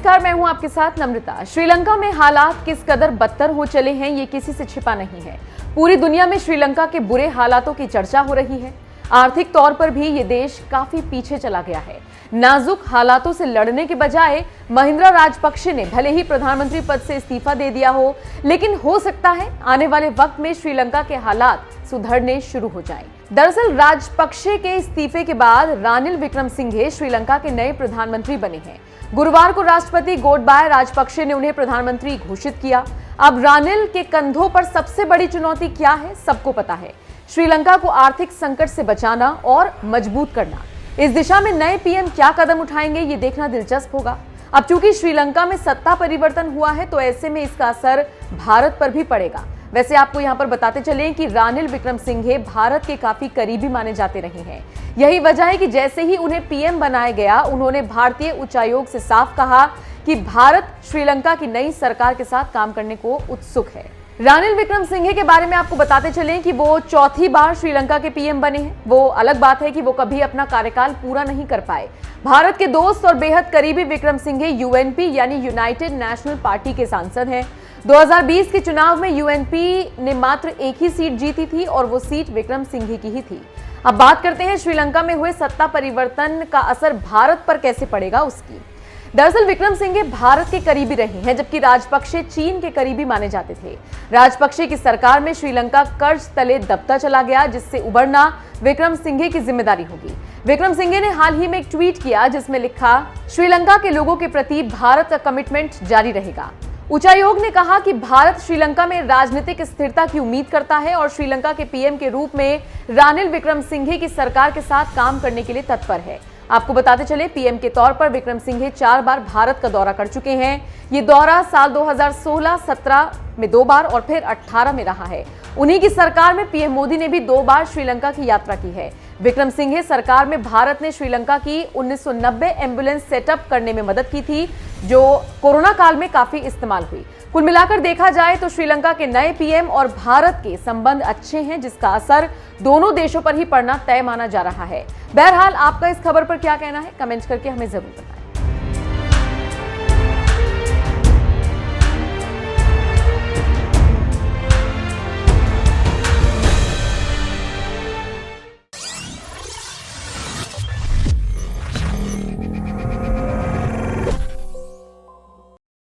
नमस्कार, मैं हूं आपके साथ नम्रता। श्रीलंका में हालात किस कदर बदतर हो चले हैं ये किसी से छिपा नहीं है। पूरी दुनिया में श्रीलंका के बुरे हालातों की चर्चा हो रही है। आर्थिक तौर पर भी ये देश काफी पीछे चला गया है। नाजुक हालातों से लड़ने के बजाय महिंद्रा राजपक्षे ने भले ही प्रधानमंत्री पद से इस्तीफा दे दिया हो, लेकिन हो सकता है आने वाले वक्त में श्रीलंका के हालात सुधरने शुरू हो जाएं। दरअसल राजपक्षे के इस्तीफे के बाद रानिल विक्रमसिंघे श्रीलंका के नए प्रधानमंत्री बने हैं। गुरुवार को राष्ट्रपति गोटबाया राजपक्षे ने उन्हें प्रधानमंत्री घोषित किया। अब रानिल के कंधों पर सबसे बड़ी चुनौती क्या है, सबको पता है। श्रीलंका को आर्थिक संकट से बचाना और मजबूत करना। इस दिशा में नए पीएम क्या कदम उठाएंगे, ये देखना दिलचस्प होगा। अब चूंकि श्रीलंका में सत्ता परिवर्तन हुआ है, तो ऐसे में इसका असर भारत पर भी पड़ेगा। वैसे आपको यहां पर बताते चलें कि रानिल विक्रमसिंघे भारत के काफी करीबी माने जाते रहे हैं। यही वजह है कि जैसे ही उन्हें पीएम बनाया गया, उन्होंने भारतीय उच्चायोग से साफ कहा कि भारत श्रीलंका की नई सरकार के साथ काम करने को उत्सुक है। रानिल विक्रमसिंघे के बारे में आपको बताते चलें कि वो चौथी बार श्रीलंका के पीएम बने हैं। वो अलग बात है कि वो कभी अपना कार्यकाल पूरा नहीं कर पाए। भारत के दोस्त और बेहद करीबी विक्रमसिंघे यूएनपी यानी यूनाइटेड नेशनल पार्टी के सांसद हैं। 2020 के चुनाव में यूएनपी ने मात्र एक ही सीट जीती थी और वो सीट विक्रमसिंघे की ही थी। अब बात करते हैं श्रीलंका में हुए सत्ता परिवर्तन का असर भारत पर कैसे पड़ेगा उसकी। दरअसल विक्रमसिंघे भारत के करीबी रहे हैं, जबकि राजपक्षे चीन के करीबी माने जाते थे। राजपक्षे की सरकार में श्रीलंका कर्ज तले दबता चला गया, जिससे उबरना विक्रमसिंघे की जिम्मेदारी होगी। विक्रमसिंघे ने हाल ही में एक ट्वीट किया जिसमें लिखा, श्रीलंका के लोगों के प्रति भारत का कमिटमेंट जारी रहेगा। उच्चायोग ने कहा कि भारत श्रीलंका में राजनीतिक स्थिरता की उम्मीद करता है और श्रीलंका के पीएम के रूप में रानिल विक्रमसिंघे की सरकार के साथ काम करने के लिए तत्पर है। आपको बताते चले, पीएम के तौर पर विक्रमसिंघे 4 बार भारत का दौरा कर चुके हैं। ये दौरा साल 2016-17 में 2 बार और फिर 18 में रहा है। उन्हीं की सरकार में पीएम मोदी ने भी 2 बार श्रीलंका की यात्रा की है। विक्रमसिंघे सरकार में भारत ने श्रीलंका की 1990 एम्बुलेंस सेटअप करने में मदद की थी, जो कोरोना काल में काफी इस्तेमाल हुई। कुल मिलाकर देखा जाए तो श्रीलंका के नए पीएम और भारत के संबंध अच्छे हैं, जिसका असर दोनों देशों पर ही पड़ना तय माना जा रहा है। बहरहाल आपका इस खबर पर क्या कहना है, कमेंट करके हमें जरूर बताएं।